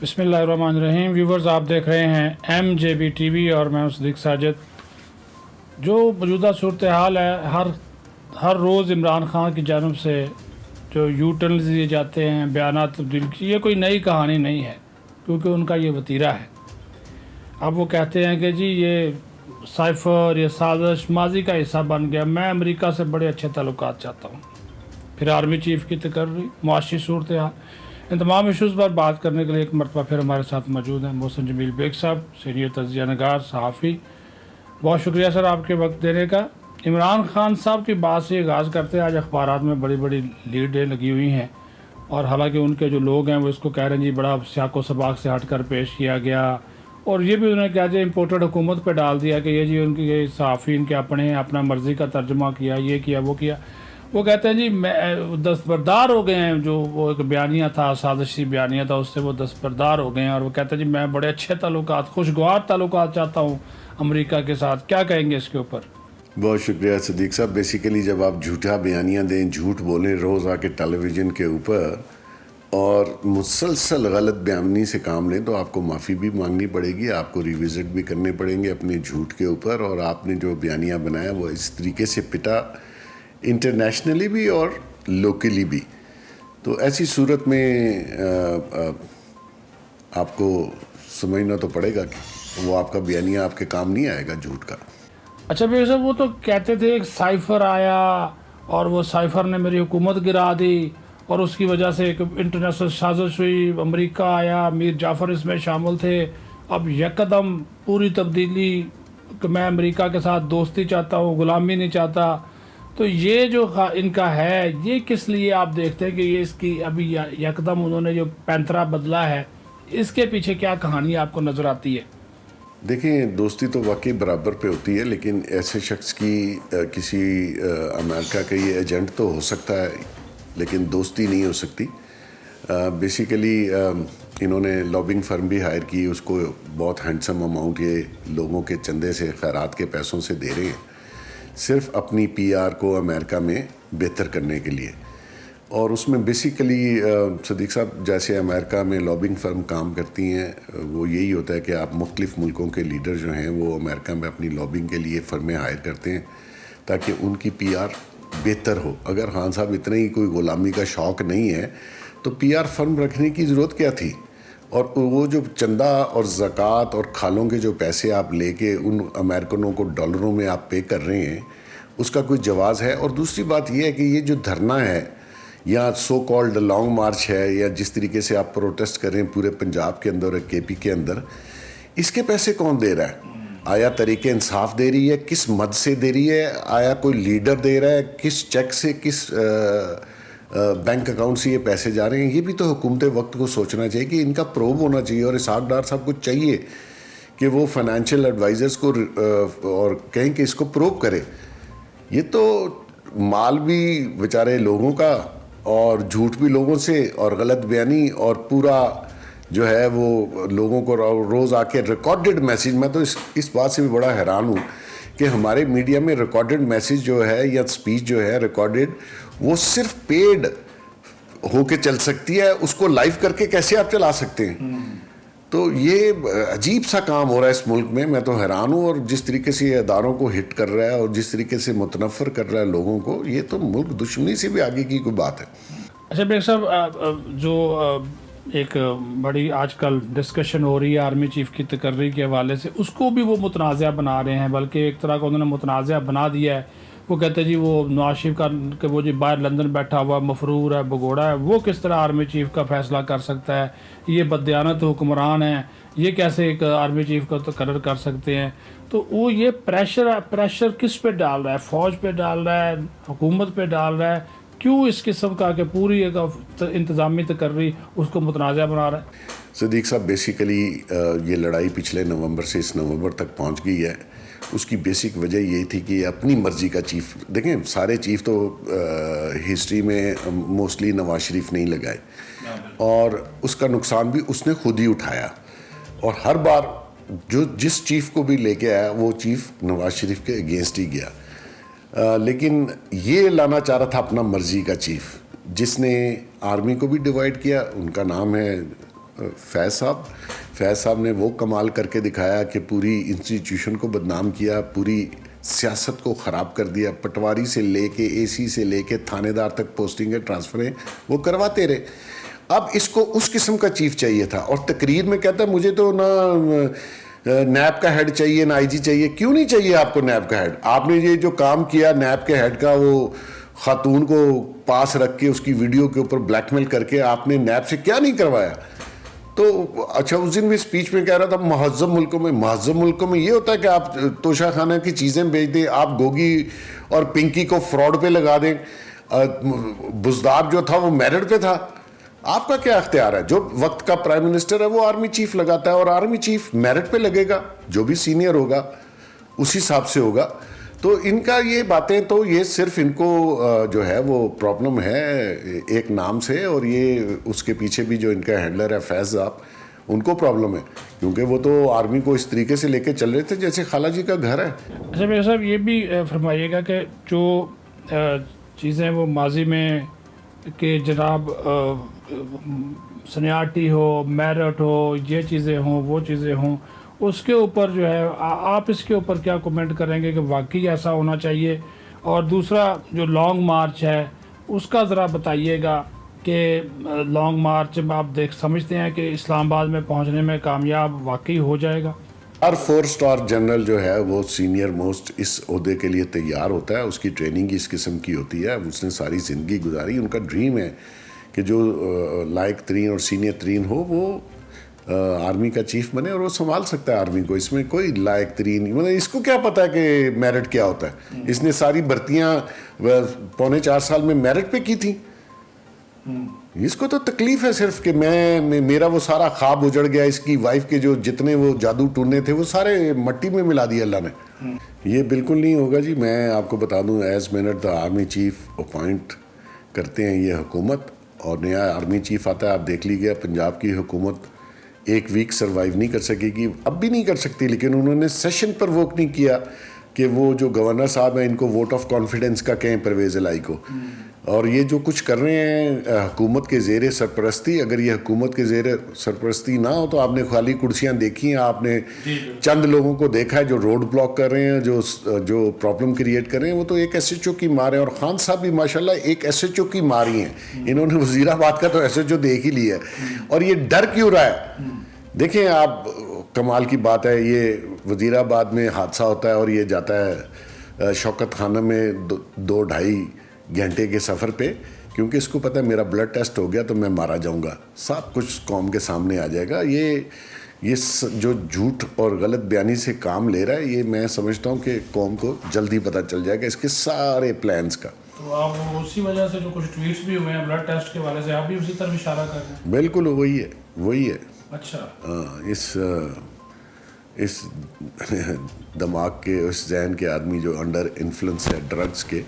بسم اللہ الرحمن الرحیم. ویورز، آپ دیکھ رہے ہیں M J B T V اور میں صدیق ساجد. جو موجودہ صورتحال ہے، ہر روز عمران خان کی جانب سے جو یو ٹرنز دیے جاتے ہیں، بیانات تبدیل کی، یہ کوئی نئی کہانی نہیں ہے کیونکہ ان کا یہ وتیرہ ہے. اب وہ کہتے ہیں کہ جی یہ سائفر، یہ سازش ماضی کا حصہ بن گیا، میں امریکہ سے بڑے اچھے تعلقات چاہتا ہوں. پھر آرمی چیف کی تقرری، معاشی صورتحال، ان تمام ایشوز پر بات کرنے کے لیے ایک مرتبہ پھر ہمارے ساتھ موجود ہیں محسن جمیل بیگ صاحب، سینئر تجزیہ نگار، صحافی. بہت شکریہ سر آپ کے وقت دینے کا. عمران خان صاحب کی بات سے آغاز کرتے ہیں. آج اخبارات میں بڑی بڑی لیڈیں لگی ہوئی ہیں، اور حالانکہ ان کے جو لوگ ہیں وہ اس کو کہہ رہے ہیں جی بڑا سیاق و سباق سے ہٹ کر پیش کیا گیا، اور یہ بھی انہوں نے کہا جی امپورٹڈ حکومت پہ ڈال دیا کہ یہ جی ان کی یہ صحافی ان کے اپنے ہیں، اپنا مرضی کا ترجمہ کیا، یہ کیا وہ کیا. وہ کہتے ہیں جی میں دستبردار ہو گئے ہیں. جو وہ ایک بیانیہ تھا، سازشی بیانیہ تھا، اس سے وہ دستبردار ہو گئے ہیں، اور وہ کہتے ہیں جی میں بڑے اچھے تعلقات، خوشگوار تعلقات چاہتا ہوں امریکہ کے ساتھ. کیا کہیں گے اس کے اوپر؟ بہت شکریہ صدیق صاحب. بیسیکلی جب آپ جھوٹا بیانیہ دیں، جھوٹ بولیں روز آ کے ٹیلی ویژن کے اوپر، اور مسلسل غلط بیانی سے کام لیں، تو آپ کو معافی بھی مانگنی پڑے گی، آپ کو ریوزٹ بھی کرنے پڑیں گے اپنے جھوٹ کے اوپر. اور آپ نے جو بیانیہ بنایا وہ اس طریقے سے پٹا، انٹرنیشنلی بھی اور لوکلی بھی. تو ایسی صورت میں آپ کو سمجھنا تو پڑے گا کہ وہ آپ کا بیانیہ آپ کے کام نہیں آئے گا جھوٹ کا. اچھا بھائی صاحب، وہ تو کہتے تھے ایک سائفر آیا اور وہ سائفر نے میری حکومت گرا دی، اور اس کی وجہ سے ایک انٹرنیشنل سازش ہوئی، امریکہ آیا، میر جعفر اس میں شامل تھے. اب یکدم پوری تبدیلی کہ میں امریکہ کے ساتھ دوستی چاہتا ہوں، غلامی نہیں چاہتا. تو یہ جو ان کا ہے، یہ کس لیے آپ دیکھتے ہیں کہ یہ اس کی ابھی یکدم انہوں نے جو پینترا بدلا ہے، اس کے پیچھے کیا کہانی آپ کو نظر آتی ہے؟ دیکھیں، دوستی تو واقعی برابر پہ ہوتی ہے، لیکن ایسے شخص کی کسی امریکہ کا یہ ایجنٹ تو ہو سکتا ہے لیکن دوستی نہیں ہو سکتی. بیسیکلی انہوں نے لابنگ فرم بھی ہائر کی، اس کو بہت ہینڈسم اماؤنٹ یہ لوگوں کے چندے سے، خیرات کے پیسوں سے دے رہے ہیں، صرف اپنی پی آر کو امریکہ میں بہتر کرنے کے لیے. اور اس میں بیسیکلی صدیق صاحب جیسے امریکہ میں لابنگ فرم کام کرتی ہیں، وہ یہی ہوتا ہے کہ آپ مختلف ملکوں کے لیڈر جو ہیں وہ امریکہ میں اپنی لابنگ کے لیے فرمیں ہائر کرتے ہیں تاکہ ان کی پی آر بہتر ہو. اگر خان صاحب اتنا ہی کوئی غلامی کا شوق نہیں ہے تو پی آر فرم رکھنے کی ضرورت کیا تھی؟ اور وہ جو چندہ اور زکوٰۃ اور کھالوں کے جو پیسے آپ لے کے ان امریکنوں کو ڈالروں میں آپ پے کر رہے ہیں، اس کا کوئی جواز ہے؟ اور دوسری بات یہ ہے کہ یہ جو دھرنا ہے یا سو کالڈ لانگ مارچ ہے، یا جس طریقے سے آپ پروٹیسٹ کر رہے ہیں پورے پنجاب کے اندر اور کے پی کے اندر، اس کے پیسے کون دے رہا ہے؟ آیا تحریک انصاف دے رہی ہے؟ کس مد سے دے رہی ہے؟ آیا کوئی لیڈر دے رہا ہے؟ کس چیک سے، کس بینک اکاؤنٹ سے یہ پیسے جا رہے ہیں؟ یہ بھی تو حکومت وقت کو سوچنا چاہیے کہ ان کا پروب ہونا چاہیے. اور اسحاق ڈار صاحب کو چاہیے کہ وہ فائنینشیل ایڈوائزرز کو اور کہیں کہ اس کو پروب کرے. یہ تو مال بھی بیچارے لوگوں کا، اور جھوٹ بھی لوگوں سے، اور غلط بیانی، اور پورا جو ہے وہ لوگوں کو روز آ کے ریکارڈڈ میسیج. میں تو اس بات سے بھی بڑا حیران ہوں کہ ہمارے میڈیا میں ریکارڈڈ میسیج جو ہے یا اسپیچ جو ہے ریکارڈڈ، وہ صرف پیڈ ہو کے چل سکتی ہے. اس کو لائیو کر کے کیسے آپ چلا سکتے ہیں؟ تو یہ عجیب سا کام ہو رہا ہے اس ملک میں. میں تو حیران ہوں. اور جس طریقے سے یہ اداروں کو ہٹ کر رہا ہے اور جس طریقے سے متنفر کر رہا ہے لوگوں کو، یہ تو ملک دشمنی سے بھی آگے کی کوئی بات ہے. اچھا بیگ صاحب، جو ایک بڑی آج کل ڈسکشن ہو رہی ہے آرمی چیف کی تقرری کے حوالے سے، اس کو بھی وہ متنازعہ بنا رہے ہیں، بلکہ ایک طرح کا انہوں نے متنازعہ بنا دیا ہے. وہ کہتے ہیں جی وہ نواز شریف کا کہ وہ جی باہر لندن بیٹھا ہوا مفرور ہے، بگوڑا ہے، وہ کس طرح آرمی چیف کا فیصلہ کر سکتا ہے؟ یہ بددیانت حکمران ہیں، یہ کیسے ایک آرمی چیف کو تقرر کر سکتے ہیں؟ تو وہ یہ پریشر کس پہ ڈال رہا ہے؟ فوج پہ ڈال رہا ہے، حکومت پہ ڈال رہا ہے؟ کیوں اس قسم کا کہ پوری ایک انتظامی تقرری اس کو متنازع بنا رہا ہے؟ صدیق صاحب، بیسیکلی یہ لڑائی پچھلے نومبر سے اس نومبر تک پہنچ گئی ہے. اس کی بیسک وجہ یہی تھی کہ اپنی مرضی کا چیف، دیکھیں سارے چیف تو ہسٹری میں موسٹلی نواز شریف نہیں لگائے، اور اس کا نقصان بھی اس نے خود ہی اٹھایا. اور ہر بار جس چیف کو بھی لے کے آیا وہ چیف نواز شریف کے اگینسٹ ہی گیا. لیکن یہ لانا چاہ رہا تھا اپنا مرضی کا چیف، جس نے آرمی کو بھی ڈیوائڈ کیا. ان کا نام ہے فیض صاحب نے وہ کمال کر کے دکھایا کہ پوری انسٹیٹیوشن کو بدنام کیا, پوری سیاست کو خراب کر دیا, پٹواری سے لے کے اے سی سے لے کے تھانے دار تک پوسٹنگیں ٹرانسفریں وہ کرواتے رہے. اب اس کو اس قسم کا چیف چاہیے تھا, اور تقریر میں کہتا ہے مجھے تو نہ نیب کا ہیڈ چاہیے نہ آئی جی چاہیے. کیوں نہیں چاہیے آپ کو نیب کا ہیڈ؟ آپ نے یہ جو کام کیا نیب کے ہیڈ کا, وہ خاتون کو پاس رکھ کے اس کی ویڈیو کے اوپر بلیک میل کر کے آپ نے نیب سے کیا نہیں کروایا؟ تو اچھا اس دن بھی اسپیچ میں کہہ رہا تھا مہذب ملکوں میں یہ ہوتا ہے کہ آپ توشہ خانہ کی چیزیں بیچ دیں, آپ گوگی اور پنکی کو فراڈ پہ لگا دیں, بزدار جو تھا وہ میرٹ پہ تھا. آپ کا کیا اختیار ہے؟ جو وقت کا پرائم منسٹر ہے وہ آرمی چیف لگاتا ہے, اور آرمی چیف میرٹ پہ لگے گا, جو بھی سینئر ہوگا اسی حساب سے ہوگا. تو ان کا یہ باتیں, تو یہ صرف ان کو جو ہے وہ پرابلم ہے ایک نام سے, اور یہ اس کے پیچھے بھی جو ان کا ہینڈلر ہے فیض صاحب, ان کو پرابلم ہے, کیونکہ وہ تو آرمی کو اس طریقے سے لے کے چل رہے تھے جیسے خالہ جی کا گھر ہے. اچھا میرے صاحب یہ بھی فرمائیے گا کہ جو چیزیں وہ ماضی میں کہ جناب سینیارٹی ہو, میرٹ ہو, یہ چیزیں ہوں وہ چیزیں ہوں, اس کے اوپر جو ہے آپ اس کے اوپر کیا کومنٹ کریں گے کہ واقعی ایسا ہونا چاہیے؟ اور دوسرا جو لانگ مارچ ہے اس کا ذرا بتائیے گا کہ لانگ مارچ آپ سمجھتے ہیں کہ اسلام آباد میں پہنچنے میں کامیاب واقعی ہو جائے گا؟ ہر 4 اسٹار جنرل جو ہے وہ سینئر موسٹ اس عہدے کے لیے تیار ہوتا ہے, اس کی ٹریننگ اس قسم کی ہوتی ہے, اس نے ساری زندگی گزاری. ان کا ڈریم ہے کہ جو لائق ترین اور سینئر ترین ہو وہ آرمی کا چیف بنے, اور وہ سنبھال سکتا ہے آرمی کو. اس میں کوئی لائق ترین, مطلب اس کو کیا پتا ہے کہ میرٹ کیا ہوتا ہے؟ اس نے ساری بھرتیاں 4.25 سال میں میرٹ پہ کی تھیں. اس کو تو تکلیف ہے صرف کہ میرا وہ سارا خواب اجڑ گیا, اس کی وائف کے جو جتنے وہ جادو ٹونے تھے وہ سارے مٹی میں ملا دیا اللہ نے. یہ بالکل نہیں ہوگا جی. میں آپ کو بتا دوں ایز منٹ دا آرمی چیف اپوائنٹ کرتے ہیں یہ حکومت, اور نیا آرمی چیف آتا ہے. آپ دیکھ لیجیے پنجاب کی حکومت 1 ویک سروائیو نہیں کر سکے گی, اب بھی نہیں کر سکتی, لیکن انہوں نے سیشن پر ووٹ نہیں کیا کہ وہ جو گورنر صاحب ہیں ان کو ووٹ آف کانفیڈنس کا کہیں پرویز الہی کو. اور یہ جو کچھ کر رہے ہیں حکومت کے زیر سرپرستی, اگر یہ حکومت کے زیر سرپرستی نہ ہو تو آپ نے خالی کرسیاں دیکھی ہیں, آپ نے چند لوگوں کو دیکھا ہے جو روڈ بلاک کر رہے ہیں, جو پرابلم کریٹ کر رہے ہیں, وہ تو ایک ایس ایچ او کی مار ہے. اور خان صاحب بھی ماشاءاللہ ایک ایس ایچ او کی ماری ہیں, انہوں نے وزیر آباد کا تو ایس ایچ او دیکھ ہی لیا ہے. اور یہ ڈر کیوں رہا ہے؟ دیکھیں آپ, کمال کی بات ہے, یہ وزیر آباد میں حادثہ ہوتا ہے اور یہ جاتا ہے شوکت خانہ میں 2-2.5 گھنٹے کے سفر پہ, کیونکہ اس کو پتہ ہے میرا بلڈ ٹیسٹ ہو گیا تو میں مارا جاؤں گا, سب کچھ قوم کے سامنے آ جائے گا. یہ جو جھوٹ اور غلط بیانی سے کام لے رہا ہے, یہ میں سمجھتا ہوں کہ قوم کو جلدی پتہ چل جائے گا اس کے سارے پلانز کا. تو آپ اسی وجہ سے جو کچھ ٹویٹس بھی ہوئے ہیں بلڈ ٹیسٹ کے حوالے سے, آپ بھی اسی طرف اشارہ کر رہے ہیں؟ بالکل وہی ہے. اچھا, اس دماغ کے, اس ذہن کے آدمی جو انڈر انفلوئنس ہے ڈرگز کے,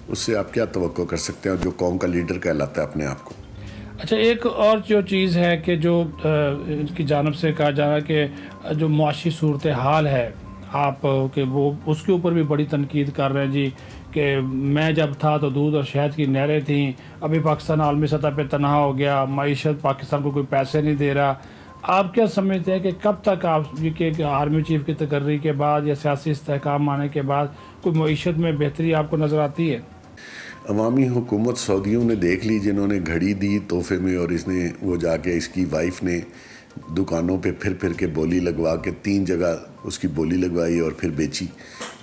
اس سے آپ کیا توقع کر سکتے ہیں جو قوم کا لیڈر کہلاتا ہے اپنے آپ کو. اچھا ایک اور جو چیز ہے کہ جو ان کی جانب سے کہا جا رہا ہے کہ جو معاشی صورتحال ہے آپ کہ وہ اس کے اوپر بھی بڑی تنقید کر رہے ہیں جی, کہ میں جب تھا تو دودھ اور شہد کی نہریں تھیں, ابھی پاکستان عالمی سطح پہ تنہا ہو گیا, معیشت پاکستان کو کوئی پیسے نہیں دے رہا. آپ کیا سمجھتے ہیں کہ کب تک آپ کہ آرمی چیف کی تقرری کے بعد یا سیاسی استحکام آنے کے بعد کوئی معیشت میں بہتری آپ کو نظر آتی ہے؟ عوامی حکومت سعودیوں نے دیکھ لی, جنہوں نے گھڑی دی تحفے میں, اور اس نے وہ جا کے اس کی وائف نے دکانوں پہ پھر کے بولی لگوا کے 3 جگہ اس کی بولی لگوائی اور پھر بیچی.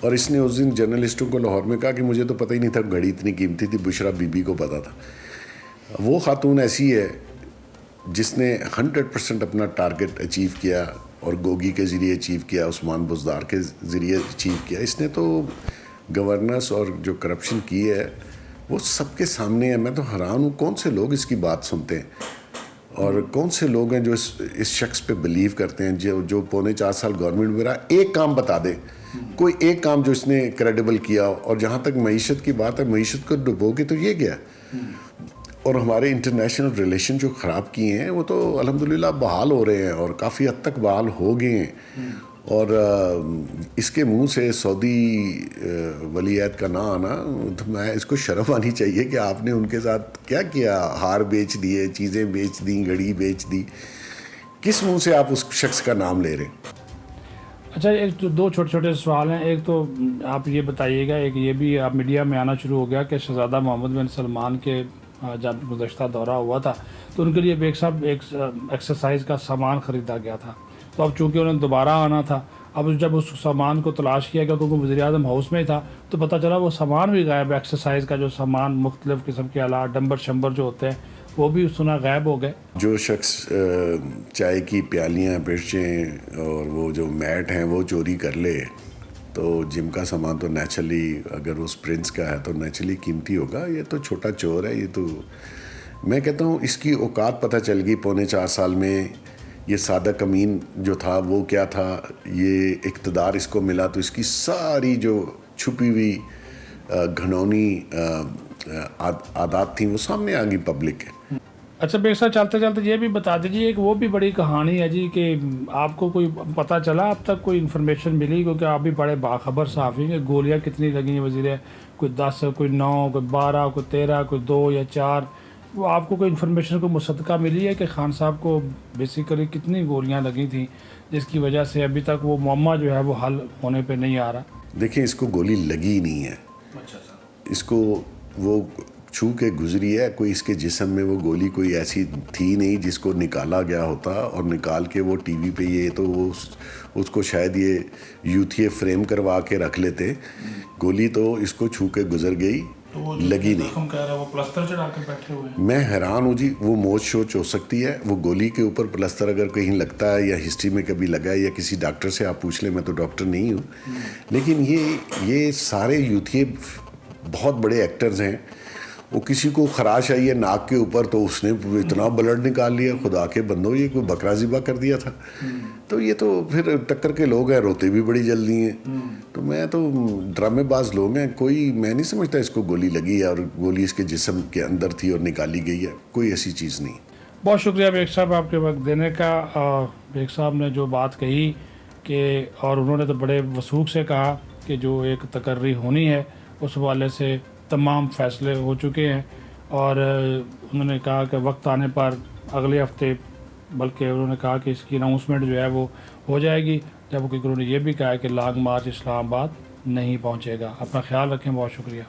اور اس نے اس دن جرنلسٹوں کو لاہور میں کہا کہ مجھے تو پتہ ہی نہیں تھا گھڑی اتنی قیمتی تھی, بشرا بی بی کو پتہ تھا. وہ خاتون ایسی ہے جس نے 100% اپنا ٹارگٹ اچیو کیا, اور گوگی کے ذریعے اچیو کیا, عثمان بزدار کے ذریعے اچیو کیا. اس نے تو گورننس اور جو کرپشن کی ہے وہ سب کے سامنے ہے. میں تو حیران ہوں کون سے لوگ اس کی بات سنتے ہیں, اور کون سے لوگ ہیں جو اس شخص پہ بلیو کرتے ہیں, جو 4.25 سال گورنمنٹ میں رہا. ایک کام بتا دے, کوئی ایک کام جو اس نے کریڈیبل کیا. اور جہاں تک معیشت کی بات ہے, معیشت کو ڈبو کے تو یہ گیا. اور ہمارے انٹرنیشنل ریلیشن جو خراب کیے ہیں وہ تو الحمدللہ بحال ہو رہے ہیں, اور کافی حد تک بحال ہو گئے ہیں. اور اس کے منہ سے سعودی ولی عہد کا نہ آنا، تو میں اس کو شرم آنی چاہیے کہ آپ نے ان کے ساتھ کیا کیا، ہار بیچ دیے، چیزیں بیچ دیں، گھڑی بیچ دی، کس منہ سے آپ اس شخص کا نام لے رہے ہیں؟ اچھا، ایک تو دو چھوٹے چھوٹے سوال ہیں. ایک تو آپ یہ بتائیے گا، ایک یہ بھی آپ میڈیا میں آنا شروع ہو گیا کہ شہزادہ محمد بن سلمان کے جب گزشتہ دورہ ہوا تھا تو ان کے لیے ایک ایکسرسائز کا سامان خریدا گیا تھا. تو اب چونکہ انہیں دوبارہ آنا تھا، اب جب اس سامان کو تلاش کیا گیا کیونکہ وزیر اعظم ہاؤس میں ہی تھا تو پتہ چلا وہ سامان بھی غائب ہے. ایکسرسائز کا جو سامان، مختلف قسم کے آلات، ڈمبر شمبر جو ہوتے ہیں، وہ بھی سنا غائب ہو گئے. جو شخص چائے کی پیالیاں، برچیں اور وہ جو میٹ ہیں وہ چوری کر لے تو جم کا سامان تو نیچرلی، اگر اس پرنس کا ہے تو نیچرلی قیمتی ہوگا. یہ تو چھوٹا چور ہے. یہ تو میں کہتا ہوں اس کی اوقات پتہ چل گئی 4.25 سال میں. یہ سادہ کمین جو تھا وہ کیا تھا، یہ اقتدار اس کو ملا تو اس کی ساری جو چھپی ہوئی گھنونی عادات تھیں وہ سامنے آ گئی پبلک کے. اچھا بیگ صاحب، چلتے چلتے یہ بھی بتا دیجیے، ایک وہ بھی بڑی کہانی ہے جی کہ آپ کو کوئی پتہ چلا اب تک، کوئی انفارمیشن ملی؟ کیونکہ آپ بھی بڑے باخبر صحافی ہیں. گولیاں کتنی لگی ہیں وزیر، کوئی 10، کوئی 9، کوئی 12، کوئی 13، کوئی 2 یا 4، وہ آپ کو کوئی انفارمیشن کو مصدقہ ملی ہے کہ خان صاحب کو بیسیکلی کتنی گولیاں لگی تھیں جس کی وجہ سے ابھی تک وہ معمہ جو ہے وہ حل ہونے پہ نہیں آ رہا؟ دیکھیں، اس کو گولی لگی نہیں ہے. اچھا سر. اس کو وہ چھو کے گزری ہے. کوئی اس کے جسم میں وہ گولی کوئی ایسی تھی نہیں جس کو نکالا گیا ہوتا اور نکال کے وہ ٹی وی پہ یہ تو وہ اس کو شاید یہ یوتھیے فریم کروا کے رکھ لیتے. گولی تو اس کو چھو کے گزر گئی، لگی نہیں. وہ پلستر چڑھا کے بیٹھے ہوئے ہیں. میں حیران ہوں جی. وہ موچ شوچ ہو سکتی ہے، وہ گولی کے اوپر پلستر اگر کہیں لگتا ہے یا ہسٹری میں کبھی لگا ہے یا کسی ڈاکٹر سے آپ پوچھ لیں، میں تو ڈاکٹر نہیں ہوں. لیکن یہ سارے یوتھیے بہت بڑے ایکٹرز ہیں. وہ کسی کو خراش آئی ہے ناک کے اوپر تو اس نے اتنا بلڈ نکال لیا. خدا کے بندو، یہ کوئی بکرا ذبح کر دیا تھا. تو یہ تو پھر ٹکر کے لوگ ہیں، روتے بھی بڑی جلدی ہیں. تو میں تو ڈرامے باز لوگ ہیں. کوئی میں نہیں سمجھتا اس کو گولی لگی ہے اور گولی اس کے جسم کے اندر تھی اور نکالی گئی ہے. کوئی ایسی چیز نہیں. بہت شکریہ بیگ صاحب آپ کے وقت دینے کا. بیگ صاحب نے جو بات کہی کہ، اور انہوں نے تو بڑے وثوق سے کہا کہ جو ایک تقرری ہونی ہے اس حوالے سے تمام فیصلے ہو چکے ہیں، اور انہوں نے کہا کہ وقت آنے پر اگلے ہفتے، بلکہ انہوں نے کہا کہ اس کی اناؤنسمنٹ جو ہے وہ ہو جائے گی، جبکہ انہوں نے یہ بھی کہا کہ لانگ مارچ اسلام آباد نہیں پہنچے گا. اپنا خیال رکھیں. بہت شکریہ.